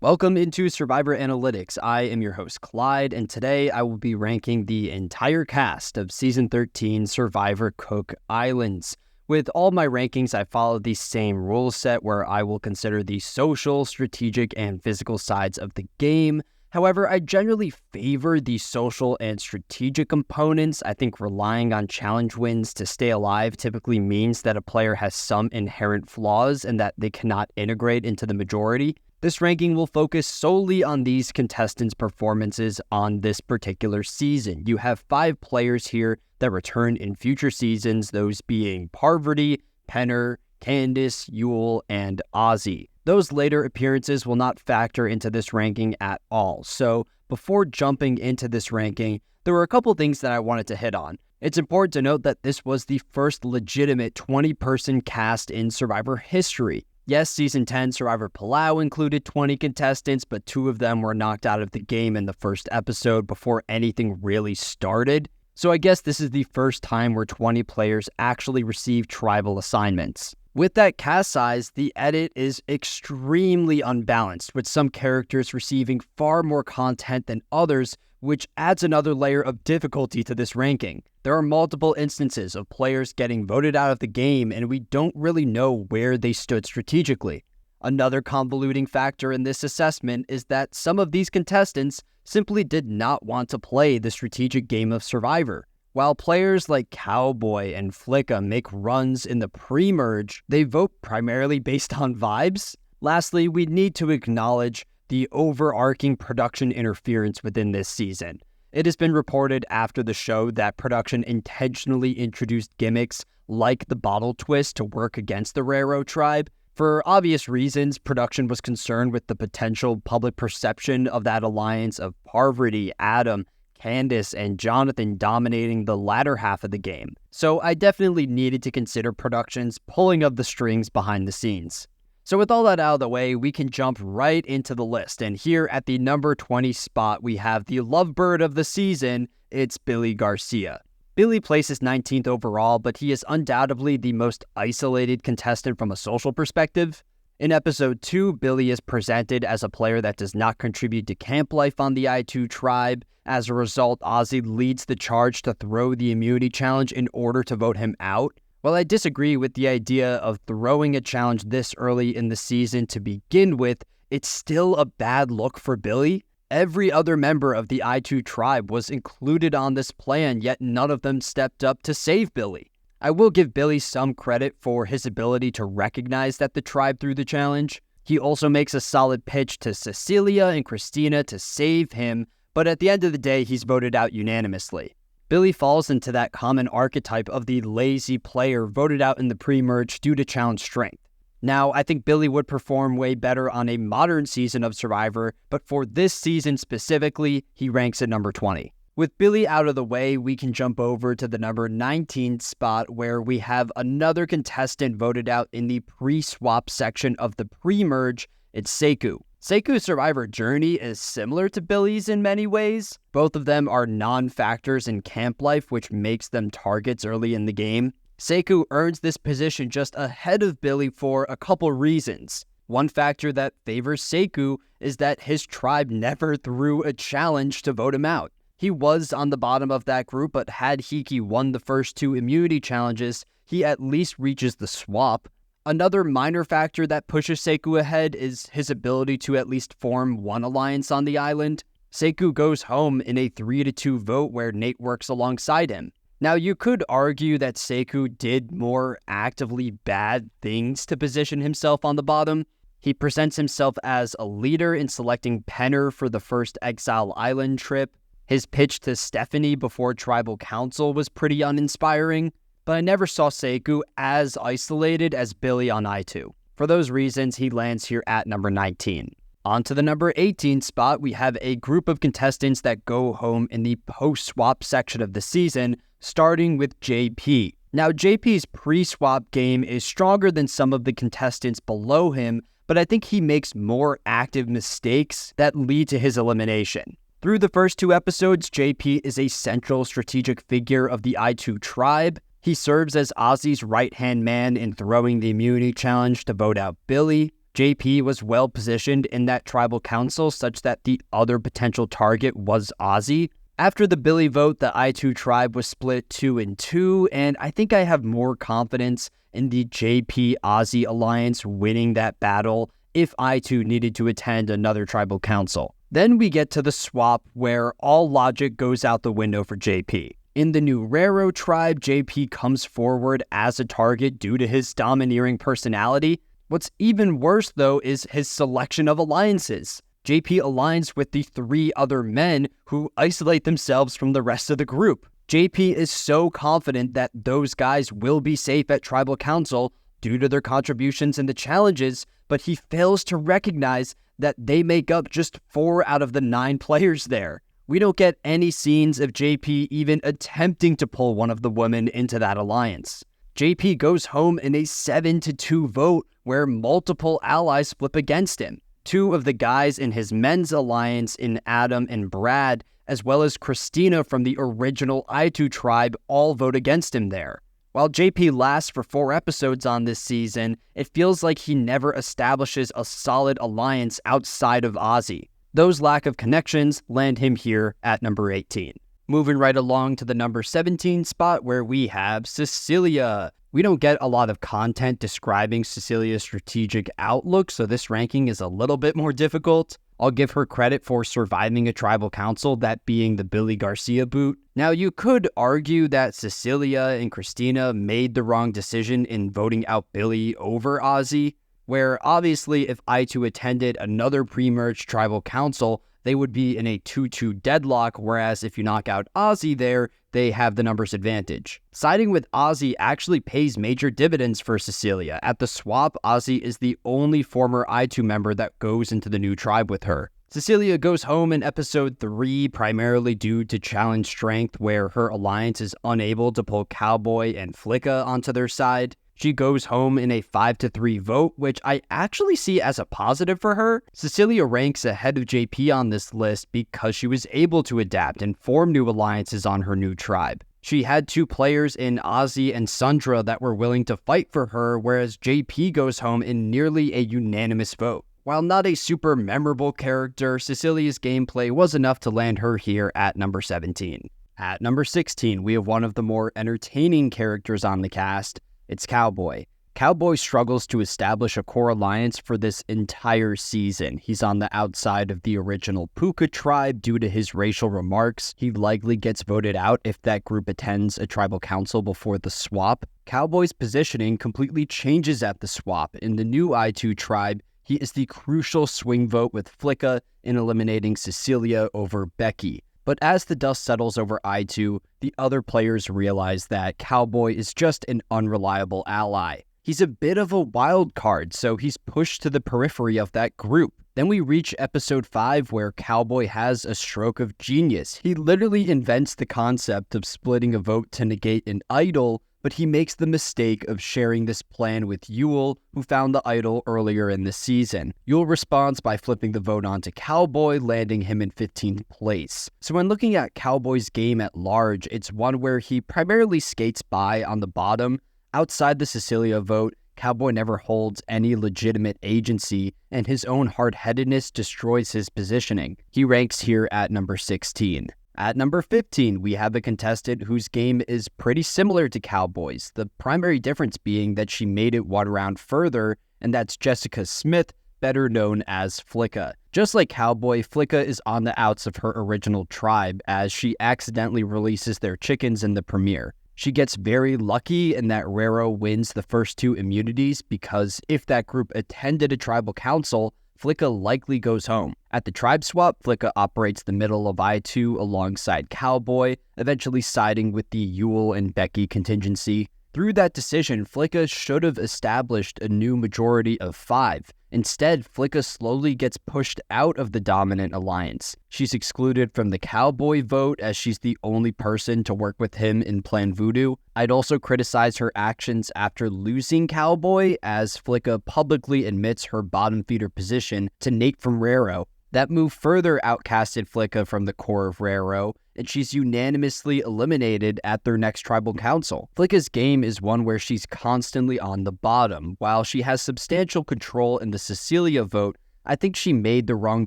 Welcome into Survivor Analytics. I am your host, Clyde, and today I will be ranking the entire cast of Season 13 Survivor Cook Islands. With all my rankings, I follow the same rule set where I will consider the social, strategic, and physical sides of the game. However, I generally favor the social and strategic components. I think relying on challenge wins to stay alive typically means that a player has some inherent flaws and that they cannot integrate into the majority. This ranking will focus solely on these contestants' performances on this particular season. You have 5 players here that return in future seasons, those being Parvati, Penner, Candice, Yul, and Ozzy. Those later appearances will not factor into this ranking at all. So before jumping into this ranking, there were a couple things that I wanted to hit on. It's important to note that this was the first legitimate 20-person cast in Survivor history. Yes, Season 10 Survivor Palau included 20 contestants, but 2 of them were knocked out of the game in the first episode before anything really started. So I guess this is the first time where 20 players actually receive tribal assignments. With that cast size, the edit is extremely unbalanced, with some characters receiving far more content than others, which adds another layer of difficulty to this ranking. There are multiple instances of players getting voted out of the game, and we don't really know where they stood strategically. Another convoluting factor in this assessment is that some of these contestants simply did not want to play the strategic game of Survivor. While players like Cao Boi and Flicka make runs in the pre-merge, they vote primarily based on vibes. Lastly, we need to acknowledge the overarching production interference within this season. It has been reported after the show that production intentionally introduced gimmicks like the bottle twist to work against the Raro tribe. For obvious reasons, production was concerned with the potential public perception of that alliance of Parvati, Adam, Candice, and Jonathan dominating the latter half of the game. So I definitely needed to consider production's pulling of the strings behind the scenes. So with all that out of the way, we can jump right into the list. And here at the number 20 spot, we have the lovebird of the season. It's Billy Garcia. Billy places 19th overall, but he is undoubtedly the most isolated contestant from a social perspective. In episode 2, Billy is presented as a player that does not contribute to camp life on the I2 tribe. As a result, Ozzy leads the charge to throw the immunity challenge in order to vote him out. While I disagree with the idea of throwing a challenge this early in the season to begin with, it's still a bad look for Billy. Every other member of the I2 tribe was included on this plan, yet none of them stepped up to save Billy. I will give Billy some credit for his ability to recognize that the tribe threw the challenge. He also makes a solid pitch to Cecilia and Cristina to save him, but at the end of the day, he's voted out unanimously. Billy falls into that common archetype of the lazy player voted out in the pre-merge due to challenge strength. Now, I think Billy would perform way better on a modern season of Survivor, but for this season specifically, he ranks at number 20. With Billy out of the way, we can jump over to the number 19 spot where we have another contestant voted out in the pre-swap section of the pre-merge. It's Sekou. Sekou's Survivor journey is similar to Billy's in many ways. Both of them are non-factors in camp life, which makes them targets early in the game. Sekou earns this position just ahead of Billy for a couple reasons. One factor that favors Sekou is that his tribe never threw a challenge to vote him out. He was on the bottom of that group, but had Hiki won the first 2 immunity challenges, he at least reaches the swap. Another minor factor that pushes Sekou ahead is his ability to at least form one alliance on the island. Sekou goes home in a 3-2 vote where Nate works alongside him. Now, you could argue that Sekou did more actively bad things to position himself on the bottom. He presents himself as a leader in selecting Penner for the first Exile Island trip. His pitch to Stephannie before Tribal Council was pretty uninspiring. But I never saw Sekou as isolated as Billy on I2. For those reasons, he lands here at number 19. On to the number 18 spot, we have a group of contestants that go home in the post-swap section of the season, starting with JP. Now, JP's pre-swap game is stronger than some of the contestants below him, but I think he makes more active mistakes that lead to his elimination. Through the first 2 episodes, JP is a central strategic figure of the I2 tribe. He serves as Ozzy's right-hand man in throwing the immunity challenge to vote out Billy. JP was well positioned in that tribal council such that the other potential target was Ozzy. After the Billy vote, the I2 tribe was split 2-2, and I think I have more confidence in the JP-Ozzy alliance winning that battle if I2 needed to attend another tribal council. Then we get to the swap where all logic goes out the window for JP. In the new Rero tribe, JP comes forward as a target due to his domineering personality. What's even worse, though, is his selection of alliances. JP aligns with the 3 other men who isolate themselves from the rest of the group. JP is so confident that those guys will be safe at Tribal Council due to their contributions in the challenges, but he fails to recognize that they make up just 4 out of the 9 players there. We don't get any scenes of JP even attempting to pull one of the women into that alliance. JP goes home in a 7-2 vote where multiple allies flip against him. 2 of the guys in his men's alliance in Adam and Brad, as well as Cristina from the original I2 tribe, all vote against him there. While JP lasts for 4 episodes on this season, it feels like he never establishes a solid alliance outside of Ozzy. Those lack of connections land him here at number 18. Moving right along to the number 17 spot where we have Cecilia. We don't get a lot of content describing Cecilia's strategic outlook, so this ranking is a little bit more difficult. I'll give her credit for surviving a tribal council, that being the Billy Garcia boot. Now, you could argue that Cecilia and Cristina made the wrong decision in voting out Billy over Ozzy, where obviously if I2 attended another pre-merge tribal council, they would be in a 2-2 deadlock, whereas if you knock out Ozzy there, they have the numbers advantage. Siding with Ozzy actually pays major dividends for Cecilia. At the swap, Ozzy is the only former I2 member that goes into the new tribe with her. Cecilia goes home in episode 3 primarily due to challenge strength, where her alliance is unable to pull Cao Boi and Flicka onto their side. She goes home in a 5-3 vote, which I actually see as a positive for her. Cecilia ranks ahead of JP on this list because she was able to adapt and form new alliances on her new tribe. She had 2 players in Ozzy and Sundra that were willing to fight for her, whereas JP goes home in nearly a unanimous vote. While not a super memorable character, Cecilia's gameplay was enough to land her here at number 17. At number 16, we have one of the more entertaining characters on the cast. It's Cao Boi. Cao Boi struggles to establish a core alliance for this entire season. He's on the outside of the original Puka tribe due to his racial remarks. He likely gets voted out if that group attends a tribal council before the swap. Cao Boi's positioning completely changes at the swap. In the new I2 tribe, he is the crucial swing vote with Flicka in eliminating Cecilia over Becky. But as the dust settles over I2, the other players realize that Cao Boi is just an unreliable ally. He's a bit of a wild card, so he's pushed to the periphery of that group. Then we reach episode 5 where Cao Boi has a stroke of genius. He literally invents the concept of splitting a vote to negate an idol, but he makes the mistake of sharing this plan with Yul, who found the idol earlier in the season. Yul responds by flipping the vote onto Cao Boi, landing him in 15th place. So when looking at Cao Boi's game at large, it's one where he primarily skates by on the bottom. Outside the Cecilia vote, Cao Boi never holds any legitimate agency, and his own hard-headedness destroys his positioning. He ranks here at number 16. At number 15, we have a contestant whose game is pretty similar to Cao Boi's, the primary difference being that she made it one round further, and that's Jessica Smith, better known as Flicka. Just like Cao Boi, Flicka is on the outs of her original tribe as she accidentally releases their chickens in the premiere. She gets very lucky in that Rero wins the first 2 immunities because if that group attended a tribal council, Flicka likely goes home. At the tribe swap, Flicka operates the middle of I2 alongside Cao Boi, eventually siding with the Yul and Becky contingency. Through that decision, Flicka should have established a new majority of 5. Instead, Flicka slowly gets pushed out of the dominant alliance. She's excluded from the Cao Boi vote as she's the only person to work with him in Plan Voodoo. I'd also criticize her actions after losing Cao Boi, as Flicka publicly admits her bottom feeder position to Nate from Rero. That move further outcasted Flicka from the core of Rero, and she's unanimously eliminated at their next tribal council. Flicka's game is one where she's constantly on the bottom. While she has substantial control in the Cecilia vote, I think she made the wrong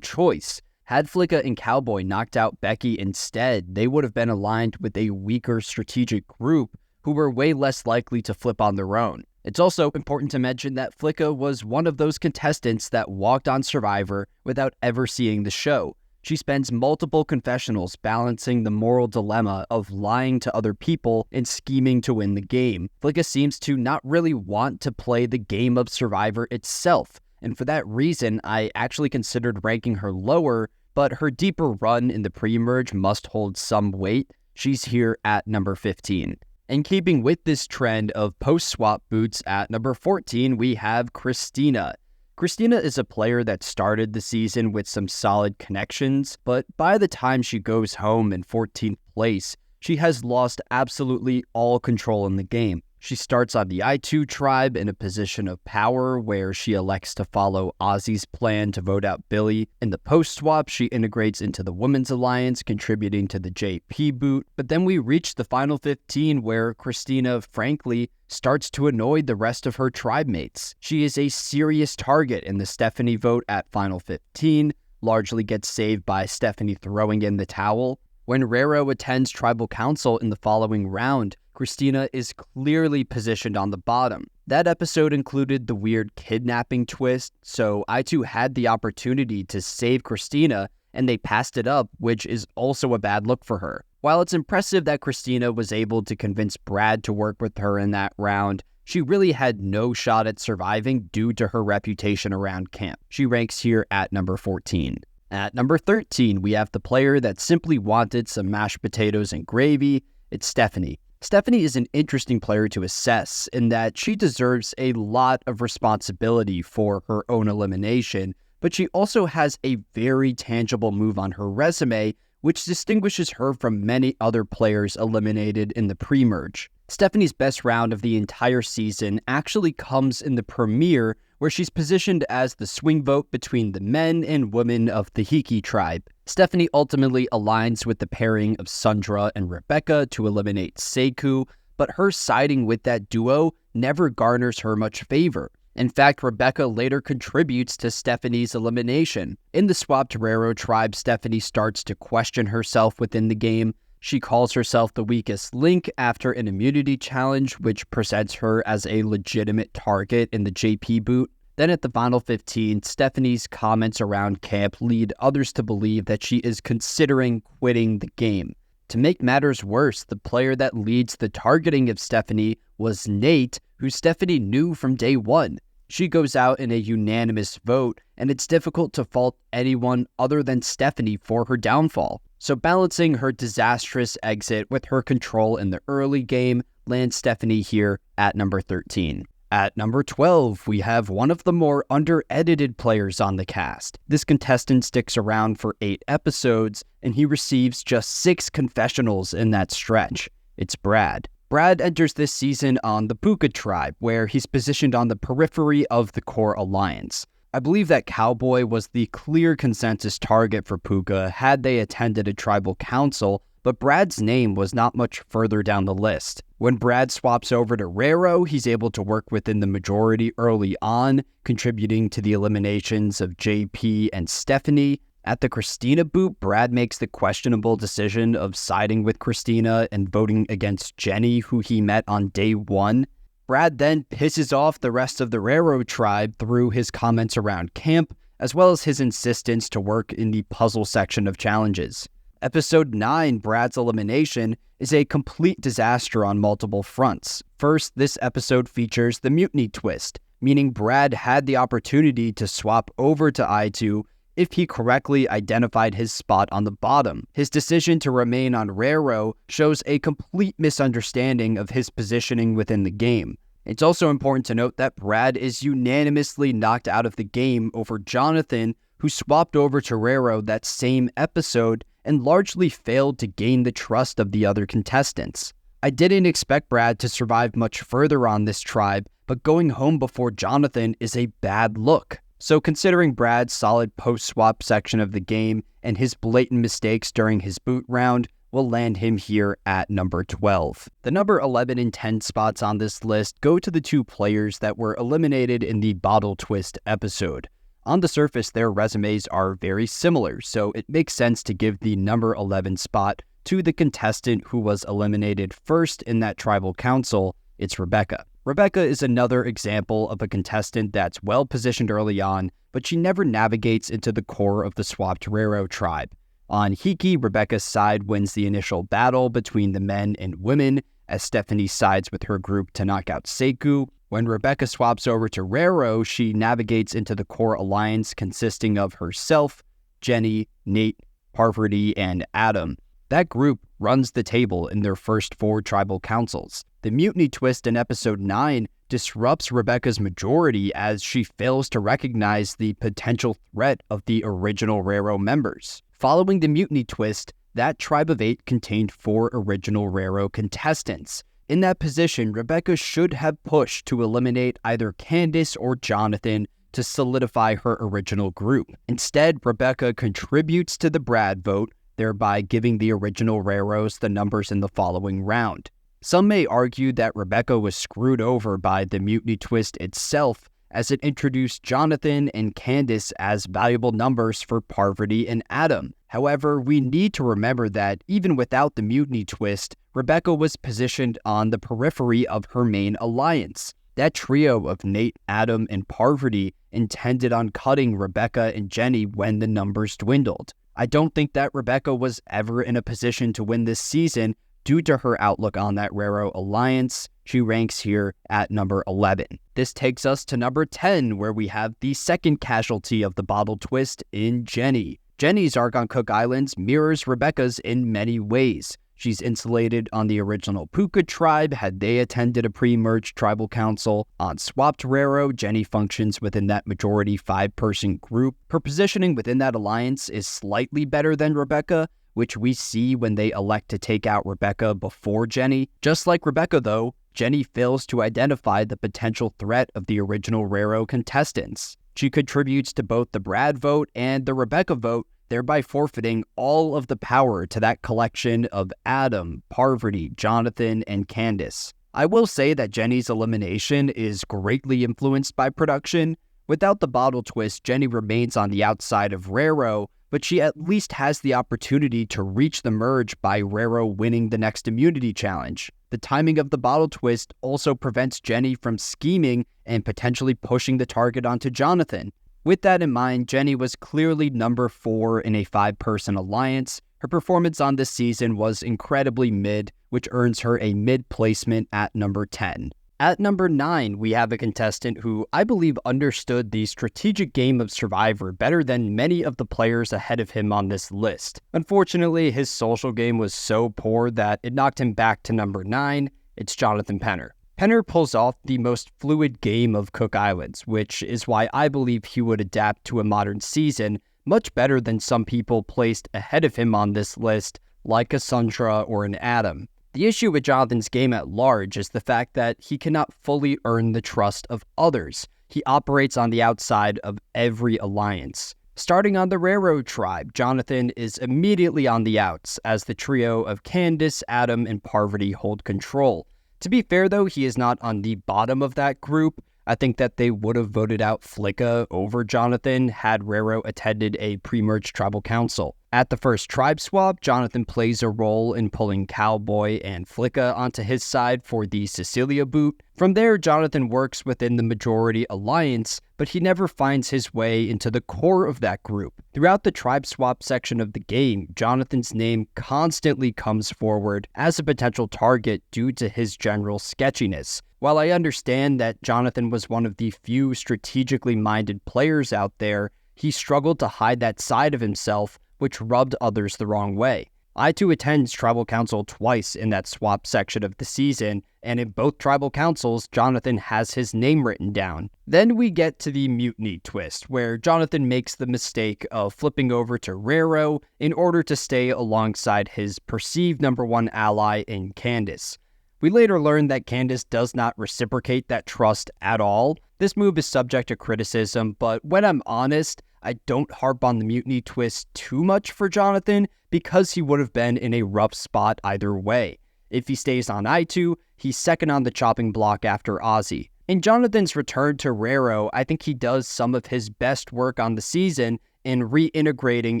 choice. Had Flicka and Cao Boi knocked out Becky instead, they would have been aligned with a weaker strategic group who were way less likely to flip on their own. It's also important to mention that Flicka was one of those contestants that walked on Survivor without ever seeing the show. She spends multiple confessionals balancing the moral dilemma of lying to other people and scheming to win the game. Flicka seems to not really want to play the game of Survivor itself, and for that reason, I actually considered ranking her lower, but her deeper run in the pre-merge must hold some weight. She's here at number 15. And keeping with this trend of post-swap boots, at number 14, we have Cristina. Cristina is a player that started the season with some solid connections, but by the time she goes home in 14th place, she has lost absolutely all control in the game. She starts on the I2 tribe in a position of power where she elects to follow Ozzy's plan to vote out Billy. In the post-swap, she integrates into the Women's Alliance, contributing to the JP boot. But then we reach the final 15 where Cristina, frankly, starts to annoy the rest of her tribe mates. She is a serious target in the Stephannie vote at final 15, largely gets saved by Stephannie throwing in the towel. When Rero attends tribal council in the following round, Cristina is clearly positioned on the bottom. That episode included the weird kidnapping twist, so I2 had the opportunity to save Cristina, and they passed it up, which is also a bad look for her. While it's impressive that Cristina was able to convince Brad to work with her in that round, she really had no shot at surviving due to her reputation around camp. She ranks here at number 14. At number 13, we have the player that simply wanted some mashed potatoes and gravy. It's Stephannie. Stephannie is an interesting player to assess in that she deserves a lot of responsibility for her own elimination, but she also has a very tangible move on her resume, which distinguishes her from many other players eliminated in the pre-merge. Stephannie's best round of the entire season actually comes in the premiere, where she's positioned as the swing vote between the men and women of the Hiki tribe. Stephannie ultimately aligns with the pairing of Sundra and Rebecca to eliminate Sekou, but her siding with that duo never garners her much favor. In fact, Rebecca later contributes to Stephannie's elimination. In the swapped Rero tribe, Stephannie starts to question herself within the game. She calls herself the weakest link after an immunity challenge, which presents her as a legitimate target in the JP boot. Then at the final 15, Stephannie's comments around camp lead others to believe that she is considering quitting the game. To make matters worse, the player that leads the targeting of Stephannie was Nate, who Stephannie knew from day one. She goes out in a unanimous vote, and it's difficult to fault anyone other than Stephannie for her downfall. So balancing her disastrous exit with her control in the early game lands Stephannie here at number 13. At number 12, we have one of the more under-edited players on the cast. This contestant sticks around for 8 episodes, and he receives just 6 confessionals in that stretch. It's Brad. Brad enters this season on the Puka tribe, where he's positioned on the periphery of the core alliance. I believe that Cao Boi was the clear consensus target for Puka had they attended a tribal council, but Brad's name was not much further down the list. When Brad swaps over to Rero, he's able to work within the majority early on, contributing to the eliminations of JP and Stephannie. At the Cristina boot, Brad makes the questionable decision of siding with Cristina and voting against Jenny, who he met on day 1. Brad then pisses off the rest of the Rero tribe through his comments around camp, as well as his insistence to work in the puzzle section of challenges. Episode 9, Brad's elimination, is a complete disaster on multiple fronts. First, this episode features the mutiny twist, meaning Brad had the opportunity to swap over to I2 if he correctly identified his spot on the bottom. His decision to remain on Rero shows a complete misunderstanding of his positioning within the game. It's also important to note that Brad is unanimously knocked out of the game over Jonathan, who swapped over to Rero that same episode and largely failed to gain the trust of the other contestants. I didn't expect Brad to survive much further on this tribe, but going home before Jonathan is a bad look. So considering Brad's solid post-swap section of the game and his blatant mistakes during his boot round, will land him here at number 12. The number 11 and 10 spots on this list go to the two players that were eliminated in the Bottle Twist episode. On the surface, their resumes are very similar, so it makes sense to give the number 11 spot to the contestant who was eliminated first in that tribal council. It's Rebecca. Rebecca is another example of a contestant that's well positioned early on, but she never navigates into the core of the swapped Rero tribe. On Hiki, Rebecca's side wins the initial battle between the men and women, as Stephannie sides with her group to knock out Sekou. When Rebecca swaps over to Rero, she navigates into the core alliance consisting of herself, Jenny, Nate, Parvati, and Adam. That group runs the table in their first 4 tribal councils. The mutiny twist in episode 9 disrupts Rebecca's majority as she fails to recognize the potential threat of the original Rero members. Following the mutiny twist, that tribe of 8 contained 4 original Rero contestants. In that position, Rebecca should have pushed to eliminate either Candice or Jonathan to solidify her original group. Instead, Rebecca contributes to the Brad vote, thereby giving the original Reros the numbers in the following round. Some may argue that Rebecca was screwed over by the mutiny twist itself, as it introduced Jonathan and Candice as valuable numbers for Parvati and Adam. However, we need to remember that even without the mutiny twist, Rebecca was positioned on the periphery of her main alliance. That trio of Nate, Adam, and Parvati intended on cutting Rebecca and Jenny when the numbers dwindled. I don't think that Rebecca was ever in a position to win this season due to her outlook on that Rero alliance. She ranks here at number 11. This takes us to number 10, where we have the second casualty of the bottle twist in Jenny. Jenny's arc on Cook Islands mirrors Rebecca's in many ways. She's insulated on the original Puka tribe had they attended a pre-merged tribal council. On Swapped Rero, Jenny functions within that majority 5-person group. Her positioning within that alliance is slightly better than Rebecca, which we see when they elect to take out Rebecca before Jenny. Just like Rebecca, though, Jenny fails to identify the potential threat of the original Rero contestants. She contributes to both the Brad vote and the Rebecca vote, thereby forfeiting all of the power to that collection of Adam, Parvati, Jonathan, and Candice. I will say that Jenny's elimination is greatly influenced by production. Without the bottle twist, Jenny remains on the outside of Rero, but she at least has the opportunity to reach the merge by Rero winning the next immunity challenge. The timing of the bottle twist also prevents Jenny from scheming and potentially pushing the target onto Jonathan. With that in mind, Jenny was clearly number 4 in a 5-person alliance. Her performance on this season was incredibly mid, which earns her a mid placement at number 10. At number 9, we have a contestant who I believe understood the strategic game of Survivor better than many of the players ahead of him on this list. Unfortunately, his social game was so poor that it knocked him back to number 9. It's Jonathan Penner. Penner pulls off the most fluid game of Cook Islands, which is why I believe he would adapt to a modern season much better than some people placed ahead of him on this list, like a Sundra or an Adam. The issue with Jonathan's game at large is the fact that he cannot fully earn the trust of others. He operates on the outside of every alliance. Starting on the Rero tribe, Jonathan is immediately on the outs, as the trio of Candice, Adam, and Parvati hold control. To be fair, though, he is not on the bottom of that group. I think that they would have voted out Flicka over Jonathan had Rero attended a pre-merged tribal council. At the first tribe swap, Jonathan plays a role in pulling Cao Boi and Flicka onto his side for the Cecilia boot. From there, Jonathan works within the majority alliance, but he never finds his way into the core of that group. Throughout the tribe swap section of the game, Jonathan's name constantly comes forward as a potential target due to his general sketchiness. While I understand that Jonathan was one of the few strategically minded players out there, he struggled to hide that side of himself, which rubbed others the wrong way. I too attend tribal council twice in that swap section of the season, and in both tribal councils, Jonathan has his name written down. Then we get to the mutiny twist, where Jonathan makes the mistake of flipping over to Rero in order to stay alongside his perceived number 1 ally in Candice. We later learn that Candice does not reciprocate that trust at all. This move is subject to criticism, but when I'm honest, I don't harp on the mutiny twist too much for Jonathan because he would have been in a rough spot either way. If he stays on I2, he's second on the chopping block after Ozzy. In Jonathan's return to Raro, I think he does some of his best work on the season in reintegrating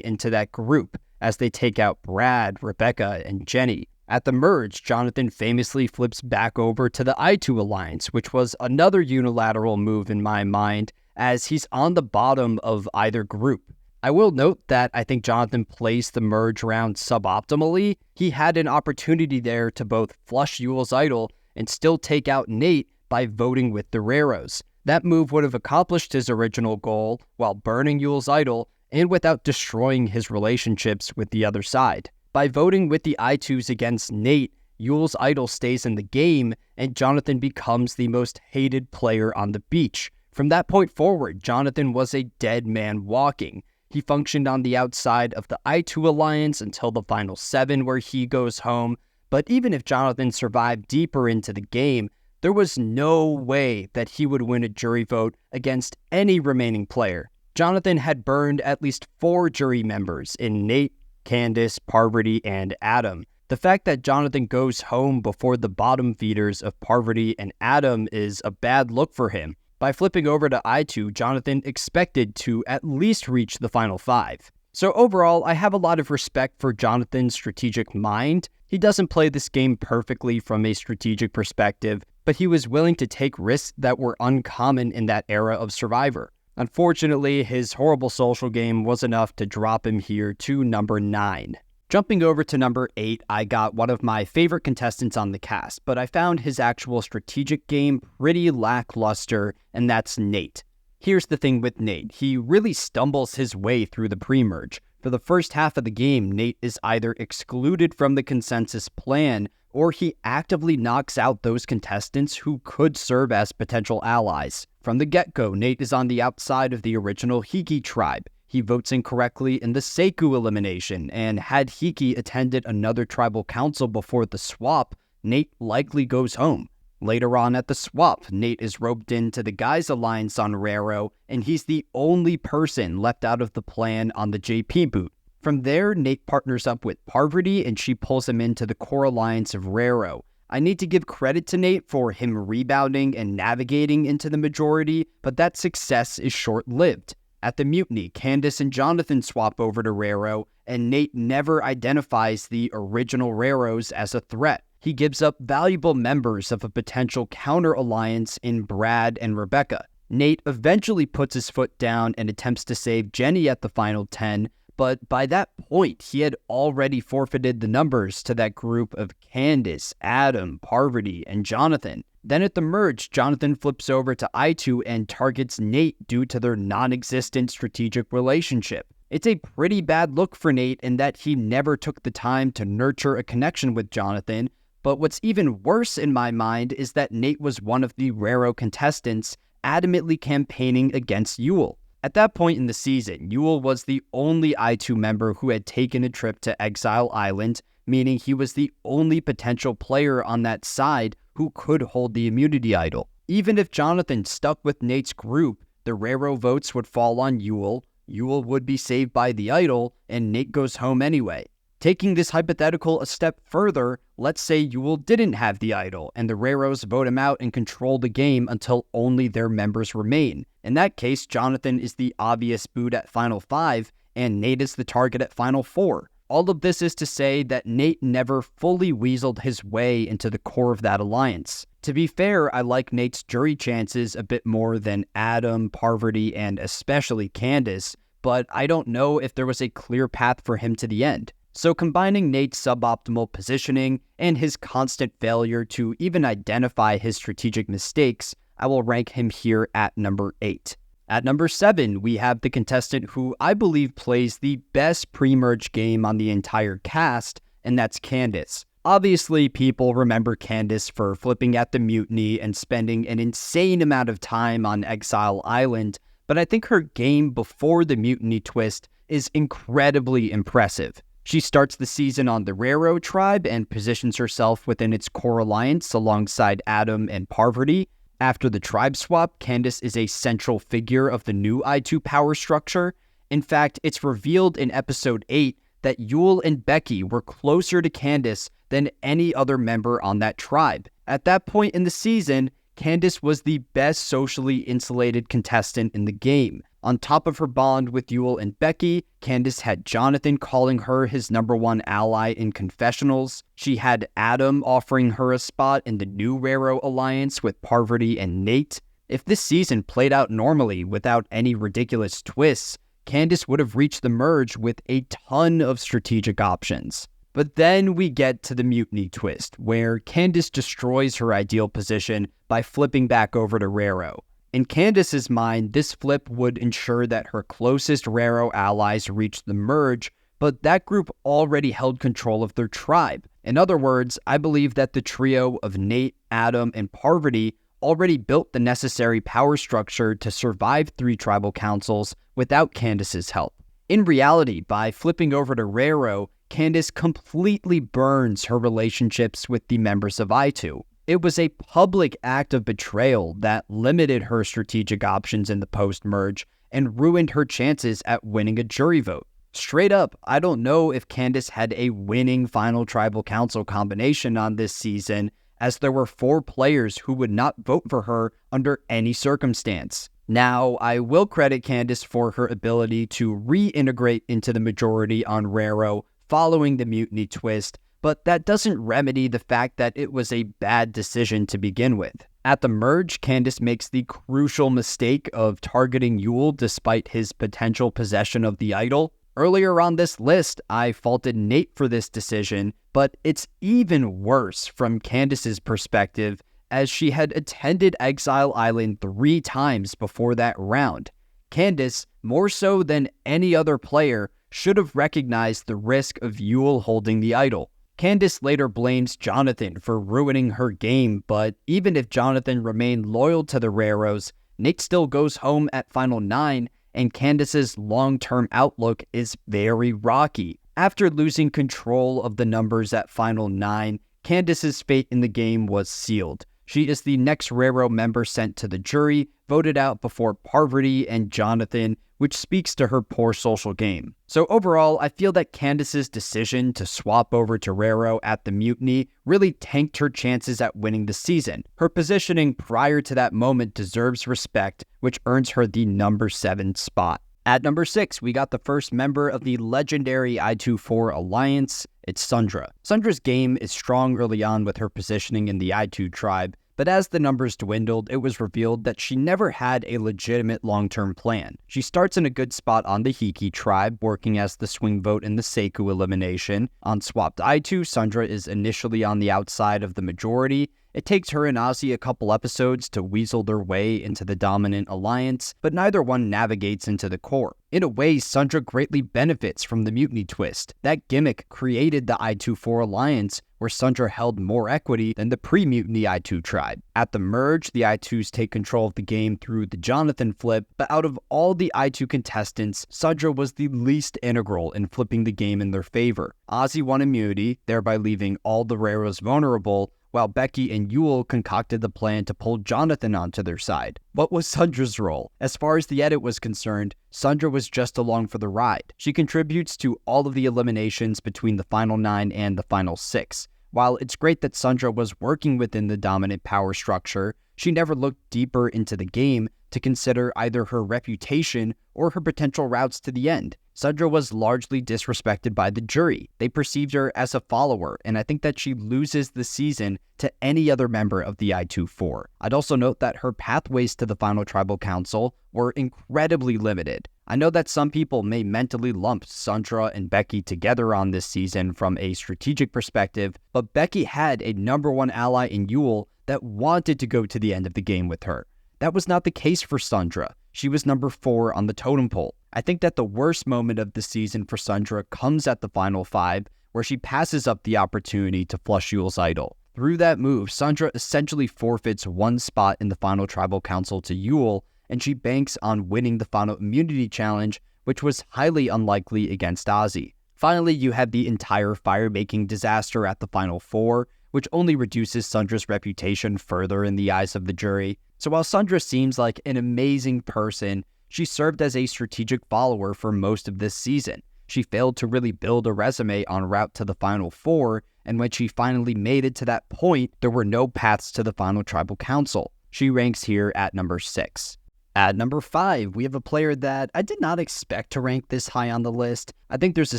into that group as they take out Brad, Rebecca, and Jenny. At the merge, Jonathan famously flips back over to the I2 alliance, which was another unilateral move in my mind, as he's on the bottom of either group. I will note that I think Jonathan plays the merge round suboptimally. He had an opportunity there to both flush Yul's idol and still take out Nate by voting with the Raros. That move would have accomplished his original goal while burning Yul's idol and without destroying his relationships with the other side. By voting with the I2s against Nate, Yul's idol stays in the game and Jonathan becomes the most hated player on the beach. From that point forward, Jonathan was a dead man walking. He functioned on the outside of the I2 alliance until the final 7 where he goes home, but even if Jonathan survived deeper into the game, there was no way that he would win a jury vote against any remaining player. Jonathan had burned at least 4 jury members in Nate, Candice, Parvati, and Adam. The fact that Jonathan goes home before the bottom feeders of Parvati and Adam is a bad look for him. By flipping over to I2, Jonathan expected to at least reach the final 5. So overall, I have a lot of respect for Jonathan's strategic mind. He doesn't play this game perfectly from a strategic perspective, but he was willing to take risks that were uncommon in that era of Survivor. Unfortunately, his horrible social game was enough to drop him here to number 9. Jumping over to number 8, I got one of my favorite contestants on the cast, but I found his actual strategic game pretty lackluster, and that's Nate. Here's the thing with Nate. He really stumbles his way through the pre-merge. For the first half of the game, Nate is either excluded from the consensus plan, or he actively knocks out those contestants who could serve as potential allies. From the get-go, Nate is on the outside of the original Hiki tribe. He votes incorrectly in the Sekou elimination, and had Hiki attended another tribal council before the swap, Nate likely goes home. Later on at the swap, Nate is roped into the Guys Alliance on Raro, and he's the only person left out of the plan on the JP boot. From there, Nate partners up with Parvati, and she pulls him into the core alliance of Raro. I need to give credit to Nate for him rebounding and navigating into the majority, but that success is short-lived. At the mutiny, Candice and Jonathan swap over to Raro, and Nate never identifies the original Raros as a threat. He gives up valuable members of a potential counter-alliance in Brad and Rebecca. Nate eventually puts his foot down and attempts to save Jenny at the final 10, but by that point, he had already forfeited the numbers to that group of Candice, Adam, Parvati, and Jonathan. Then at the merge, Jonathan flips over to I2 and targets Nate due to their non-existent strategic relationship. It's a pretty bad look for Nate in that he never took the time to nurture a connection with Jonathan, but what's even worse in my mind is that Nate was one of the Raro contestants adamantly campaigning against Yul. At that point in the season, Yul was the only I2 member who had taken a trip to Exile Island, meaning he was the only potential player on that side who could hold the immunity idol. Even if Jonathan stuck with Nate's group, the Raro votes would fall on Yul, Yul would be saved by the idol, and Nate goes home anyway. Taking this hypothetical a step further, let's say Yul didn't have the idol, and the Raros vote him out and control the game until only their members remain. In that case, Jonathan is the obvious boot at Final 5, and Nate is the target at Final 4. All of this is to say that Nate never fully weaseled his way into the core of that alliance. To be fair, I like Nate's jury chances a bit more than Adam, Parvati, and especially Candice, but I don't know if there was a clear path for him to the end. So combining Nate's suboptimal positioning and his constant failure to even identify his strategic mistakes, I will rank him here at number 8. At number 7, we have the contestant who I believe plays the best pre-merge game on the entire cast, and that's Candice. Obviously, people remember Candice for flipping at the mutiny and spending an insane amount of time on Exile Island, but I think her game before the mutiny twist is incredibly impressive. She starts the season on the Raro tribe and positions herself within its core alliance alongside Adam and Parvati. After the tribe swap, Candice is a central figure of the new I2 power structure, In fact, it's revealed in episode 8 that Yul and Becky were closer to Candice than any other member on that tribe. At that point in the season, Candice was the best socially insulated contestant in the game. On top of her bond with Yul and Becky, Candice had Jonathan calling her his #1 ally in confessionals. She had Adam offering her a spot in the new Raro alliance with Parvati and Nate. If this season played out normally without any ridiculous twists, Candice would have reached the merge with a ton of strategic options. But then we get to the mutiny twist, where Candice destroys her ideal position by flipping back over to Raro. In Candice's mind, this flip would ensure that her closest Raro allies reached the merge, but that group already held control of their tribe. In other words, I believe that the trio of Nate, Adam, and Parvati already built the necessary power structure to survive 3 tribal councils without Candice's help. In reality, by flipping over to Raro, Candice completely burns her relationships with the members of I2. It was a public act of betrayal that limited her strategic options in the post-merge and ruined her chances at winning a jury vote. Straight up, I don't know if Candice had a winning final tribal council combination on this season, as there were 4 players who would not vote for her under any circumstance. Now, I will credit Candice for her ability to reintegrate into the majority on Raro following the mutiny twist, but that doesn't remedy the fact that it was a bad decision to begin with. At the merge, Candice makes the crucial mistake of targeting Yul despite his potential possession of the idol. Earlier on this list, I faulted Nate for this decision, but it's even worse from Candice's perspective, as she had attended Exile Island 3 times before that round. Candice, more so than any other player, should have recognized the risk of Yul holding the idol. Candice later blames Jonathan for ruining her game, but even if Jonathan remained loyal to the Raros, Nate still goes home at Final 9, and Candice's long-term outlook is very rocky. After losing control of the numbers at Final 9, Candice's fate in the game was sealed. She is the next Raro member sent to the jury, voted out before Parvati and Jonathan, which speaks to her poor social game. So overall, I feel that Candice's decision to swap over to Raro at the mutiny really tanked her chances at winning the season. Her positioning prior to that moment deserves respect, which earns her the number 7 spot. At number 6, we got the first member of the legendary I2-4 alliance. It's Sundra. Sundra's game is strong early on with her positioning in the I2 tribe, but as the numbers dwindled, it was revealed that she never had a legitimate long-term plan. She starts in a good spot on the Hiki tribe, working as the swing vote in the Sekou elimination. On swapped I2, Sundra is initially on the outside of the majority. It takes her and Ozzy a couple episodes to weasel their way into the dominant alliance, but neither one navigates into the core. In a way, Sundra greatly benefits from the mutiny twist. That gimmick created the I2-4 alliance, where Sundra held more equity than the pre-mutiny I2 tribe. At the merge, the I2s take control of the game through the Jonathan flip, but out of all the I2 contestants, Sundra was the least integral in flipping the game in their favor. Ozzy won immunity, thereby leaving all the Raros vulnerable, while Becky and Yul concocted the plan to pull Jonathan onto their side. What was Sundra's role? As far as the edit was concerned, Sundra was just along for the ride. She contributes to all of the eliminations between the Final 9 and the Final 6. While it's great that Sundra was working within the dominant power structure, she never looked deeper into the game to consider either her reputation or her potential routes to the end. Sundra was largely disrespected by the jury. They perceived her as a follower, and I think that she loses the season to any other member of the I2-4. I'd also note that her pathways to the final tribal council were incredibly limited. I know that some people may mentally lump Sundra and Becky together on this season from a strategic perspective, but Becky had a #1 ally in Yul that wanted to go to the end of the game with her. That was not the case for Sundra. She was number 4 on the totem pole. I think that the worst moment of the season for Sundra comes at the Final 5, where she passes up the opportunity to flush Yul's idol. Through that move, Sundra essentially forfeits 1 spot in the final tribal council to Yul, and she banks on winning the final immunity challenge, which was highly unlikely against Ozzy. Finally, you have the entire fire-making disaster at the Final 4, which only reduces Sundra's reputation further in the eyes of the jury. So while Sundra seems like an amazing person, She served as a strategic follower for most of this season. She failed to really build a resume en route to the Final Four, and when she finally made it to that point, there were no paths to the final Tribal Council. She ranks here at number 6. At number 5, we have a player that I did not expect to rank this high on the list. I think there's a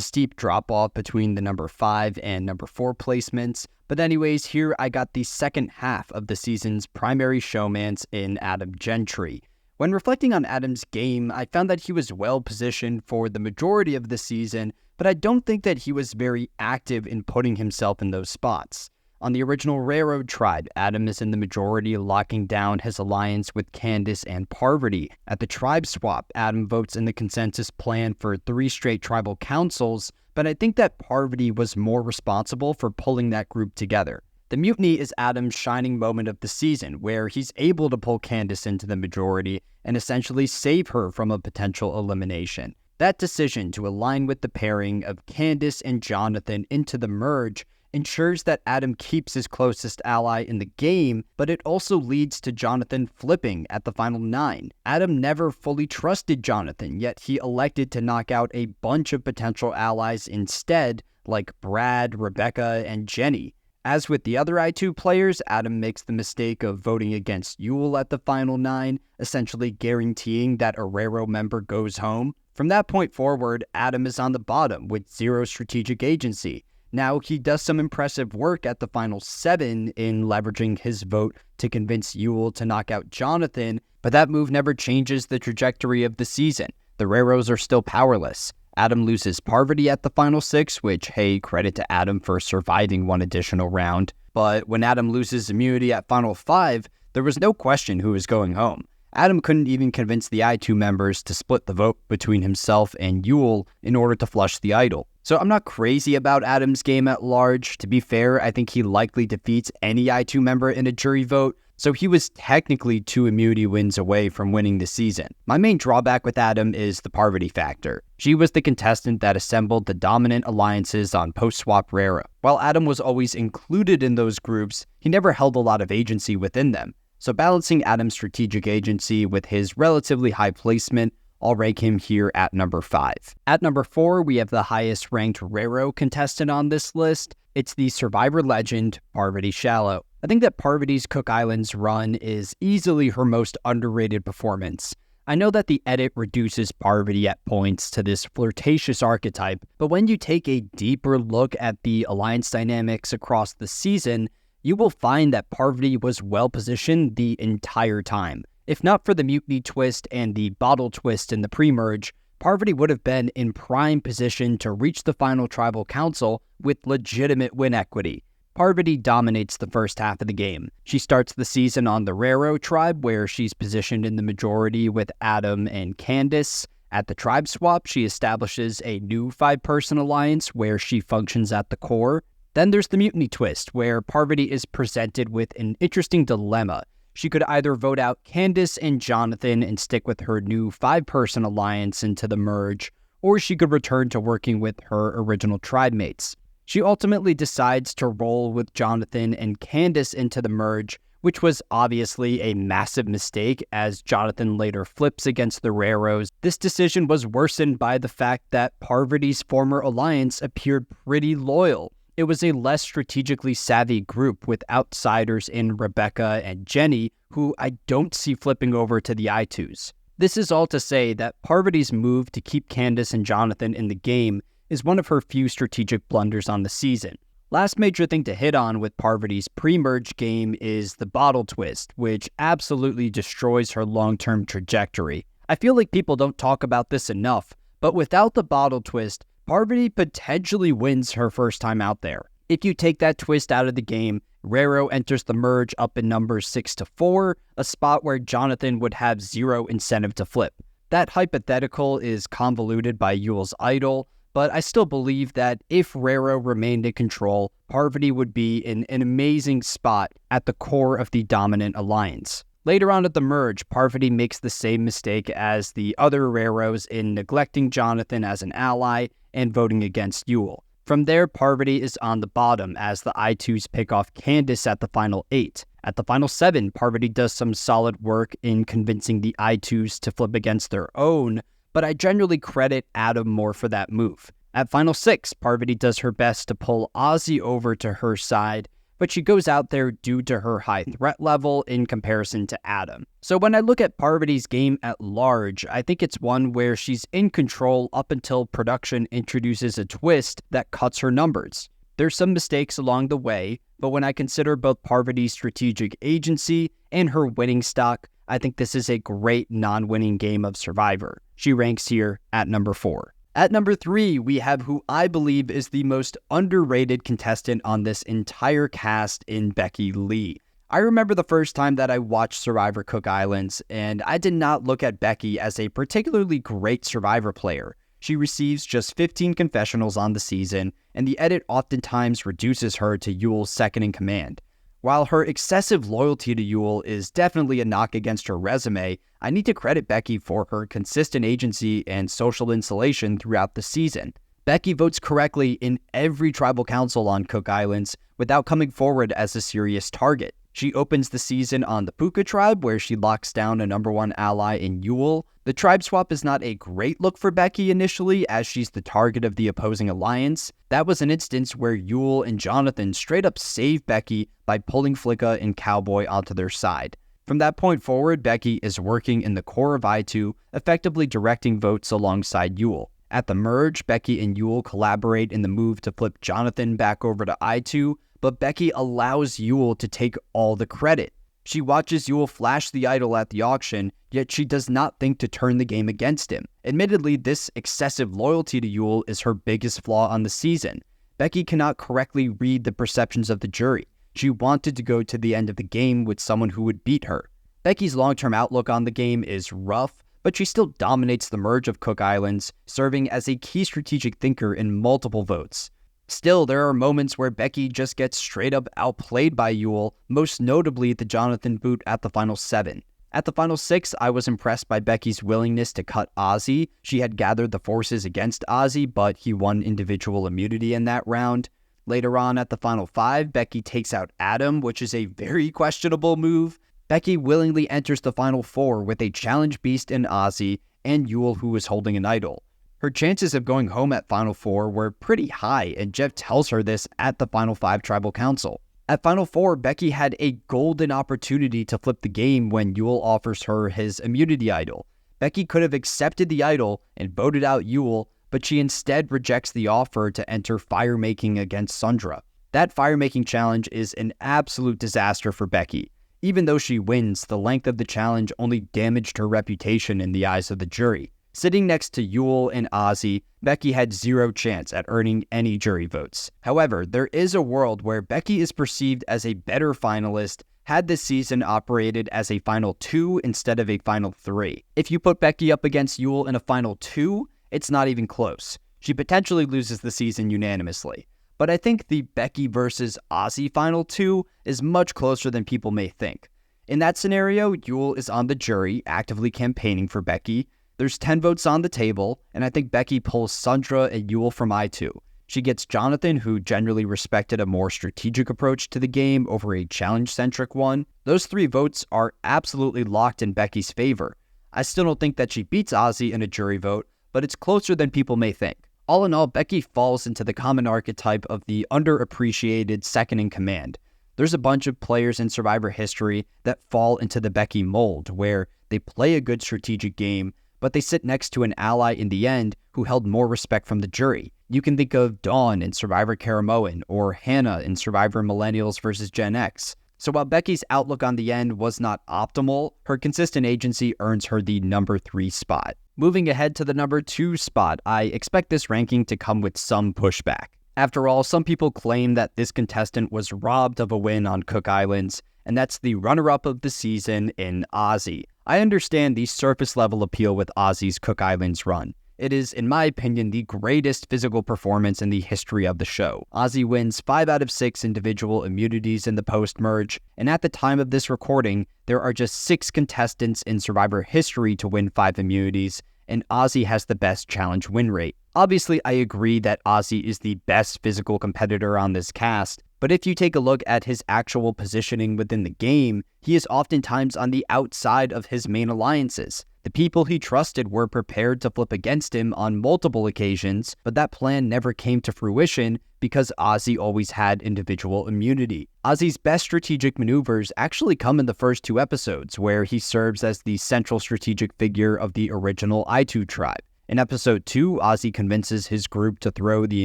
steep drop-off between the number 5 and number 4 placements. But anyways, here I got the second half of the season's primary showmance in Adam Gentry. When reflecting on Adam's game, I found that he was well positioned for the majority of the season, but I don't think that he was very active in putting himself in those spots. On the original Railroad Tribe, Adam is in the majority, locking down his alliance with Candice and Parvati. At the Tribe Swap, Adam votes in the consensus plan for 3 straight tribal councils, but I think that Parvati was more responsible for pulling that group together. The mutiny is Adam's shining moment of the season, where he's able to pull Candice into the majority and essentially save her from a potential elimination. That decision to align with the pairing of Candice and Jonathan into the merge ensures that Adam keeps his closest ally in the game, but it also leads to Jonathan flipping at the final 9. Adam never fully trusted Jonathan, yet he elected to knock out a bunch of potential allies instead, like Brad, Rebecca, and Jenny. As with the other I2 players, Adam makes the mistake of voting against Yul at the final 9, essentially guaranteeing that a Rero member goes home. From that point forward, Adam is on the bottom with 0 strategic agency. Now, he does some impressive work at the final 7 in leveraging his vote to convince Yul to knock out Jonathan, but that move never changes the trajectory of the season. The Reros are still powerless. Adam loses Parvati at the final 6, which, hey, credit to Adam for surviving one additional round. But when Adam loses immunity at final 5, there was no question who was going home. Adam couldn't even convince the I2 members to split the vote between himself and Yul in order to flush the idol. So I'm not crazy about Adam's game at large. To be fair, I think he likely defeats any I2 member in a jury vote, so he was technically 2 immunity wins away from winning the season. My main drawback with Adam is the Parvati factor. She was the contestant that assembled the dominant alliances on post-swap Rera. While Adam was always included in those groups, he never held a lot of agency within them. So balancing Adam's strategic agency with his relatively high placement, I'll rank him here at number 5. At number 4, we have the highest ranked Rero contestant on this list. It's the Survivor legend, Parvati Shallow. I think that Parvati's Cook Islands run is easily her most underrated performance. I know that the edit reduces Parvati at points to this flirtatious archetype, but when you take a deeper look at the alliance dynamics across the season, you will find that Parvati was well positioned the entire time. If not for the mutiny twist and the bottle twist in the pre-merge, Parvati would have been in prime position to reach the final tribal council with legitimate win equity. Parvati dominates the first half of the game. She starts the season on the Rero tribe, where she's positioned in the majority with Adam and Candice. At the tribe swap, she establishes a new 5-person alliance where she functions at the core. Then there's the mutiny twist, where Parvati is presented with an interesting dilemma. She could either vote out Candice and Jonathan and stick with her new 5-person alliance into the merge, or she could return to working with her original tribe mates. She ultimately decides to roll with Jonathan and Candice into the merge, which was obviously a massive mistake as Jonathan later flips against the Reros. This decision was worsened by the fact that Parvati's former alliance appeared pretty loyal. It was a less strategically savvy group with outsiders in Rebecca and Jenny, who I don't see flipping over to the I2s. This is all to say that Parvati's move to keep Candice and Jonathan in the game is one of her few strategic blunders on the season. Last major thing to hit on with Parvati's pre-merge game is the bottle twist, which absolutely destroys her long-term trajectory. I feel like people don't talk about this enough, but without the bottle twist, Parvati potentially wins her first time out there. If you take that twist out of the game, Rero enters the merge up in numbers 6-4, a spot where Jonathan would have 0 incentive to flip. That hypothetical is convoluted by Yul's idol, but I still believe that if Rero remained in control, Parvati would be in an amazing spot at the core of the dominant alliance. Later on at the merge, Parvati makes the same mistake as the other Reros in neglecting Jonathan as an ally and voting against Yul. From there, Parvati is on the bottom as the I2s pick off Candice at the final 8. At the final 7, Parvati does some solid work in convincing the I2s to flip against their own, but I generally credit Adam more for that move. At final 6, Parvati does her best to pull Ozzy over to her side, but she goes out there due to her high threat level in comparison to Adam. So when I look at Parvati's game at large, I think it's one where she's in control up until production introduces a twist that cuts her numbers. There's some mistakes along the way, but when I consider both Parvati's strategic agency and her winning stock, I think this is a great non-winning game of Survivor. She ranks here at number 4. At number 3, we have who I believe is the most underrated contestant on this entire cast in Becky Lee. I remember the first time that I watched Survivor Cook Islands, and I did not look at Becky as a particularly great Survivor player. She receives just 15 confessionals on the season, and the edit oftentimes reduces her to Yul's second in command. While her excessive loyalty to Yul is definitely a knock against her resume, I need to credit Becky for her consistent agency and social insulation throughout the season. Becky votes correctly in every tribal council on Cook Islands without coming forward as a serious target. She opens the season on the Puka tribe, where she locks down a number 1 ally in Yul. The tribe swap is not a great look for Becky initially, as she's the target of the opposing alliance. That was an instance where Yul and Jonathan straight up saved Becky by pulling Flicka and Cao Boi onto their side. From that point forward, Becky is working in the core of I2, effectively directing votes alongside Yul. At the merge, Becky and Yul collaborate in the move to flip Jonathan back over to I2, but Becky allows Yul to take all the credit. She watches Yul flash the idol at the auction, yet she does not think to turn the game against him. Admittedly, this excessive loyalty to Yul is her biggest flaw on the season. Becky cannot correctly read the perceptions of the jury. She wanted to go to the end of the game with someone who would beat her. Becky's long-term outlook on the game is rough, but she still dominates the merge of Cook Islands, serving as a key strategic thinker in multiple votes. Still, there are moments where Becky just gets straight up outplayed by Yul, most notably the Jonathan boot at the final 7. At the final 6, I was impressed by Becky's willingness to cut Ozzy. She had gathered the forces against Ozzy, but he won individual immunity in that round. Later on at the final 5, Becky takes out Adam, which is a very questionable move. Becky willingly enters the final 4 with a challenge beast in Ozzy and Yul, who is holding an idol. Her chances of going home at Final 4 were pretty high, and Jeff tells her this at the Final 5 Tribal Council. At Final 4, Becky had a golden opportunity to flip the game when Yul offers her his immunity idol. Becky could have accepted the idol and voted out Yul, but she instead rejects the offer to enter fire-making against Sundra. That fire-making challenge is an absolute disaster for Becky. Even though she wins, the length of the challenge only damaged her reputation in the eyes of the jury. Sitting next to Yul and Ozzy, Becky had zero chance at earning any jury votes. However, there is a world where Becky is perceived as a better finalist had this season operated as a Final 2 instead of a Final 3. If you put Becky up against Yul in a Final 2, it's not even close. She potentially loses the season unanimously. But I think the Becky versus Ozzy Final 2 is much closer than people may think. In that scenario, Yul is on the jury, actively campaigning for Becky. There's 10 votes on the table, and I think Becky pulls Sundra and Yul from I2. She gets Jonathan, who generally respected a more strategic approach to the game over a challenge-centric one. Those 3 votes are absolutely locked in Becky's favor. I still don't think that she beats Ozzy in a jury vote, but it's closer than people may think. All in all, Becky falls into the common archetype of the underappreciated second-in-command. There's a bunch of players in Survivor history that fall into the Becky mold, where they play a good strategic game, but they sit next to an ally in the end who held more respect from the jury. You can think of Dawn in Survivor Karamoan or Hannah in Survivor Millennials vs. Gen X. So while Becky's outlook on the end was not optimal, her consistent agency earns her the number 3 spot. Moving ahead to the number 2 spot, I expect this ranking to come with some pushback. After all, some people claim that this contestant was robbed of a win on Cook Islands, and that's the runner-up of the season in Ozzy. I understand the surface-level appeal with Ozzy's Cook Islands run. It is, in my opinion, the greatest physical performance in the history of the show. Ozzy wins 5 out of 6 individual immunities in the post-merge, and at the time of this recording, there are just 6 contestants in Survivor history to win 5 immunities, and Ozzy has the best challenge win rate. Obviously, I agree that Ozzy is the best physical competitor on this cast, But if you take a look at his actual positioning within the game, he is oftentimes on the outside of his main alliances. The people he trusted were prepared to flip against him on multiple occasions, but that plan never came to fruition because Ozzy always had individual immunity. Ozzy's best strategic maneuvers actually come in the first 2 episodes, where he serves as the central strategic figure of the original I2 tribe. In episode 2, Ozzy convinces his group to throw the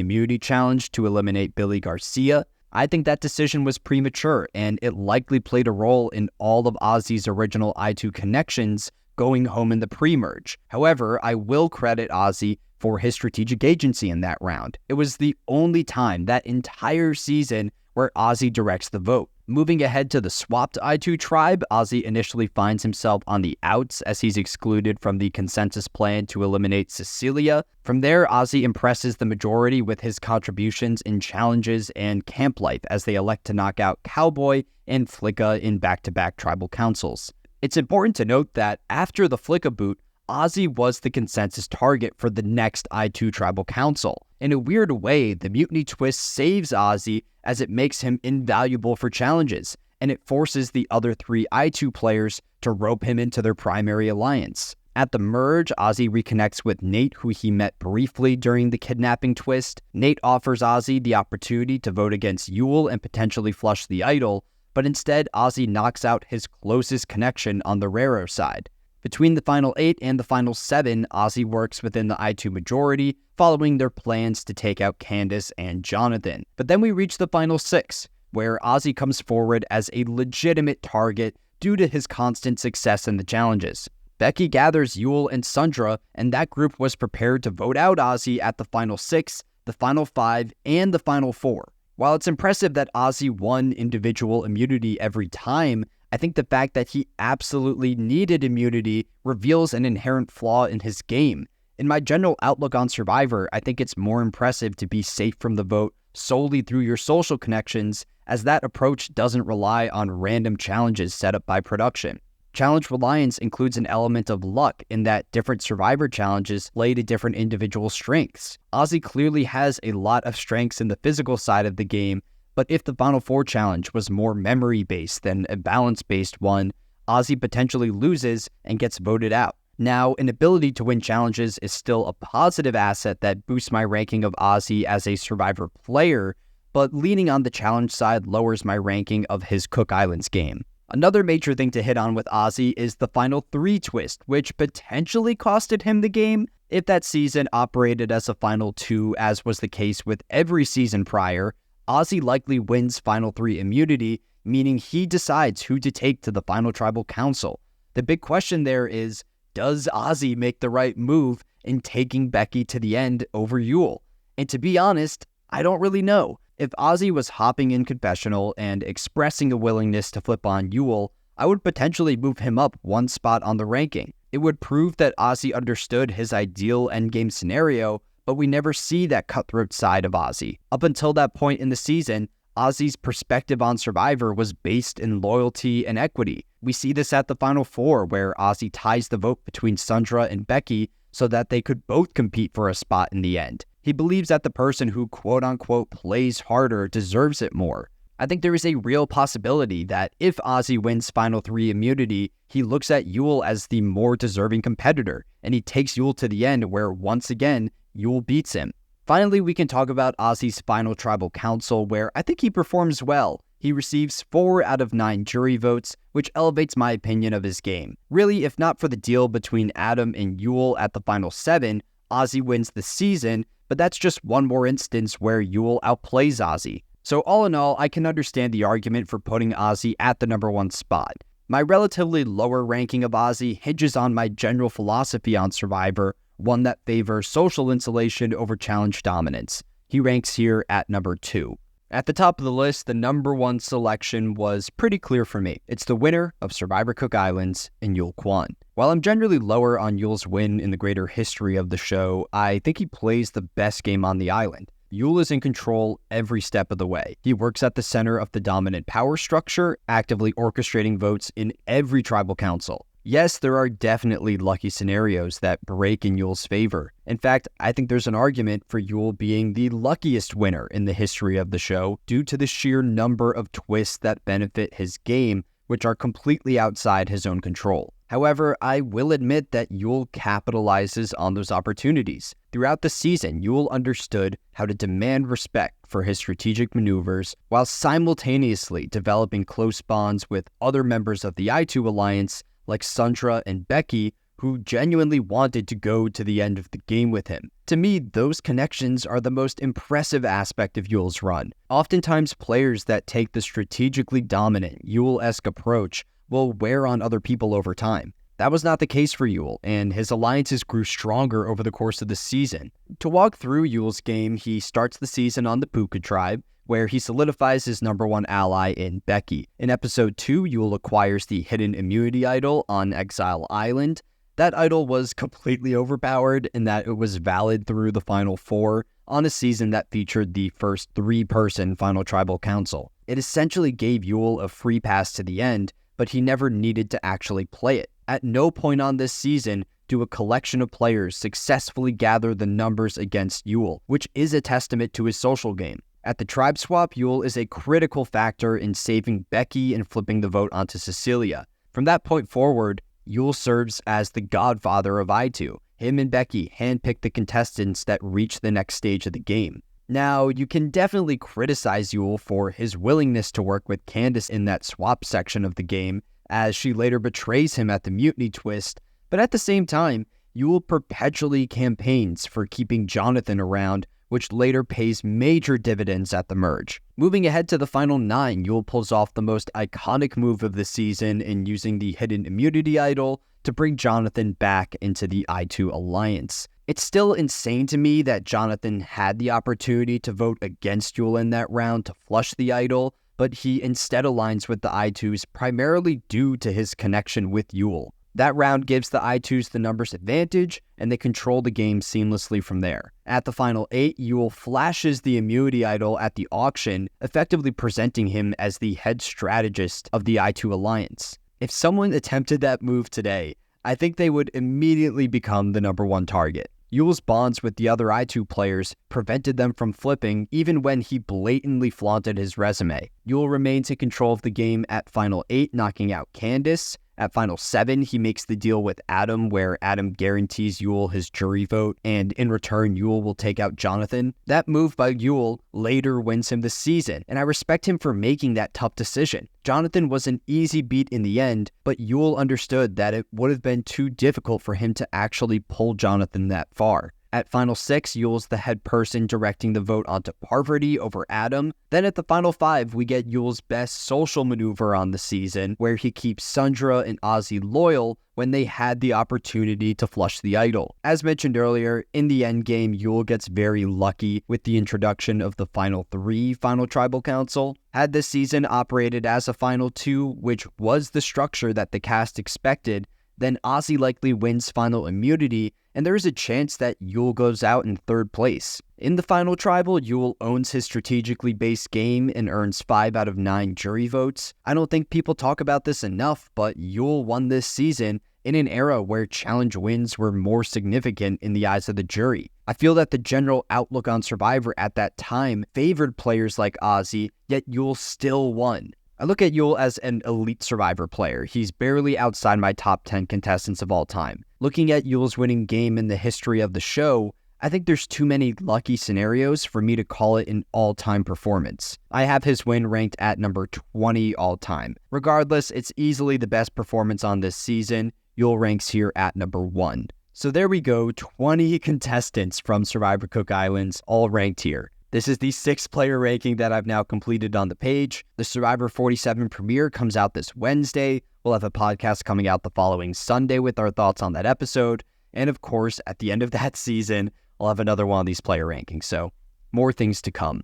immunity challenge to eliminate Billy Garcia. I think that decision was premature, and it likely played a role in all of Ozzy's original I2 connections going home in the pre-merge. However, I will credit Ozzy for his strategic agency in that round. It was the only time that entire season where Ozzy directs the vote. Moving ahead to the swapped I2 tribe, Ozzy initially finds himself on the outs as he's excluded from the consensus plan to eliminate Cecilia. From there, Ozzy impresses the majority with his contributions in challenges and camp life as they elect to knock out Cao Boi and Flicka in back-to-back tribal councils. It's important to note that after the Flicka boot, Ozzy was the consensus target for the next I2 tribal council. In a weird way, the mutiny twist saves Ozzy as it makes him invaluable for challenges, and it forces the other 3 I2 players to rope him into their primary alliance. At the merge, Ozzy reconnects with Nate, who he met briefly during the kidnapping twist. Nate offers Ozzy the opportunity to vote against Yul and potentially flush the idol, but instead Ozzy knocks out his closest connection on the Raro side. Between the final 8 and the final 7, Ozzy works within the I2 majority, following their plans to take out Candice and Jonathan. But then we reach the final 6, where Ozzy comes forward as a legitimate target due to his constant success in the challenges. Becky gathers Yul and Sundra, and that group was prepared to vote out Ozzy at the final 6, the final 5, and the final 4. While it's impressive that Ozzy won individual immunity every time, I think the fact that he absolutely needed immunity reveals an inherent flaw in his game. In my general outlook on Survivor, I think it's more impressive to be safe from the vote solely through your social connections, as that approach doesn't rely on random challenges set up by production. Challenge reliance includes an element of luck in that different Survivor challenges play to different individual strengths. Ozzy clearly has a lot of strengths in the physical side of the game, but if the Final 4 challenge was more memory-based than a balance-based one, Ozzy potentially loses and gets voted out. Now, an ability to win challenges is still a positive asset that boosts my ranking of Ozzy as a Survivor player, but leaning on the challenge side lowers my ranking of his Cook Islands game. Another major thing to hit on with Ozzy is the Final 3 twist, which potentially costed him the game. If that season operated as a Final 2, as was the case with every season prior, Ozzy likely wins Final 3 immunity, meaning he decides who to take to the final tribal council. The big question there is, does Ozzy make the right move in taking Becky to the end over Yul? And to be honest, I don't really know. If Ozzy was hopping in confessional and expressing a willingness to flip on Yul, I would potentially move him up 1 spot on the ranking. It would prove that Ozzy understood his ideal endgame scenario, but we never see that cutthroat side of Ozzy. Up until that point in the season, Ozzy's perspective on Survivor was based in loyalty and equity. We see this at the Final 4, where Ozzy ties the vote between Sundra and Becky so that they could both compete for a spot in the end. He believes that the person who quote-unquote plays harder deserves it more. I think there is a real possibility that if Ozzy wins Final 3 immunity, he looks at Yul as the more deserving competitor, and he takes Yul to the end where, once again, Yul beats him. Finally, we can talk about Ozzy's final tribal council, where I think he performs well. He receives 4 out of 9 jury votes, which elevates my opinion of his game. Really, if not for the deal between Adam and Yul at the final 7, Ozzy wins the season, but that's just one more instance where Yul outplays Ozzy. So all in all, I can understand the argument for putting Ozzy at the number 1 spot. My relatively lower ranking of Ozzy hinges on my general philosophy on Survivor, one that favors social insulation over challenge dominance. He ranks here at number 2. At the top of the list, the number 1 selection was pretty clear for me. It's the winner of Survivor Cook Islands in Yul Kwon. While I'm generally lower on Yul's win in the greater history of the show, I think he plays the best game on the island. Yul is in control every step of the way. He works at the center of the dominant power structure, actively orchestrating votes in every tribal council. Yes, there are definitely lucky scenarios that break in Yul's favor. In fact, I think there's an argument for Yul being the luckiest winner in the history of the show due to the sheer number of twists that benefit his game, which are completely outside his own control. However, I will admit that Yul capitalizes on those opportunities. Throughout the season, Yul understood how to demand respect for his strategic maneuvers while simultaneously developing close bonds with other members of the I2 alliance like Sundra and Becky, who genuinely wanted to go to the end of the game with him. To me, those connections are the most impressive aspect of Yul's run. Oftentimes, players that take the strategically dominant Yul-esque approach will wear on other people over time. That was not the case for Yul, and his alliances grew stronger over the course of the season. To walk through Yul's game, he starts the season on the Puka tribe, where he solidifies his number one ally in Becky. In episode 2, Yul acquires the hidden immunity idol on Exile Island. That idol was completely overpowered in that it was valid through the final 4 on a season that featured the first 3-person final tribal council. It essentially gave Yul a free pass to the end, but he never needed to actually play it. At no point on this season do a collection of players successfully gather the numbers against Yul, which is a testament to his social game. At the tribe swap, Yul is a critical factor in saving Becky and flipping the vote onto Cecilia. From that point forward, Yul serves as the godfather of I2. Him and Becky handpick the contestants that reach the next stage of the game. Now, you can definitely criticize Yul for his willingness to work with Candice in that swap section of the game, as she later betrays him at the mutiny twist, but at the same time, Yul perpetually campaigns for keeping Jonathan around, which later pays major dividends at the merge. Moving ahead to the final 9, Yul pulls off the most iconic move of the season in using the hidden immunity idol to bring Jonathan back into the I2 alliance. It's still insane to me that Jonathan had the opportunity to vote against Yul in that round to flush the idol, but he instead aligns with the I2s primarily due to his connection with Yul. That round gives the I2s the numbers advantage, and they control the game seamlessly from there. At the final 8, Yul flashes the immunity idol at the auction, effectively presenting him as the head strategist of the I2 alliance. If someone attempted that move today, I think they would immediately become the number 1 target. Yul's bonds with the other I2 players prevented them from flipping even when he blatantly flaunted his resume. Yul remains in control of the game at Final 8, knocking out Candice. At Final 7, he makes the deal with Adam, where Adam guarantees Yul his jury vote, and in return, Yul will take out Jonathan. That move by Yul later wins him the season, and I respect him for making that tough decision. Jonathan was an easy beat in the end, but Yul understood that it would have been too difficult for him to actually pull Jonathan that far. At Final 6, Yul's the head person directing the vote onto Parvati over Adam. Then at the Final 5, we get Yul's best social maneuver on the season, where he keeps Sundra and Ozzy loyal when they had the opportunity to flush the idol. As mentioned earlier, in the endgame, Yul gets very lucky with the introduction of the Final 3 Final Tribal Council. Had this season operated as a Final 2, which was the structure that the cast expected, then Ozzy likely wins final immunity, and there is a chance that Yul goes out in 3rd place. In the final tribal, Yul owns his strategically based game and earns 5 out of 9 jury votes. I don't think people talk about this enough, but Yul won this season in an era where challenge wins were more significant in the eyes of the jury. I feel that the general outlook on Survivor at that time favored players like Ozzy, yet Yul still won. I look at Yul as an elite Survivor player. He's barely outside my top 10 contestants of all time. Looking at Yul's winning game in the history of the show, I think there's too many lucky scenarios for me to call it an all-time performance. I have his win ranked at number 20 all-time. Regardless, it's easily the best performance on this season. Yul ranks here at number 1. So there we go, 20 contestants from Survivor Cook Islands, all ranked here. This is the 6th player ranking that I've now completed on the page. The Survivor 47 premiere comes out this Wednesday. We'll have a podcast coming out the following Sunday with our thoughts on that episode. And of course, at the end of that season, I'll have another one of these player rankings. So more things to come.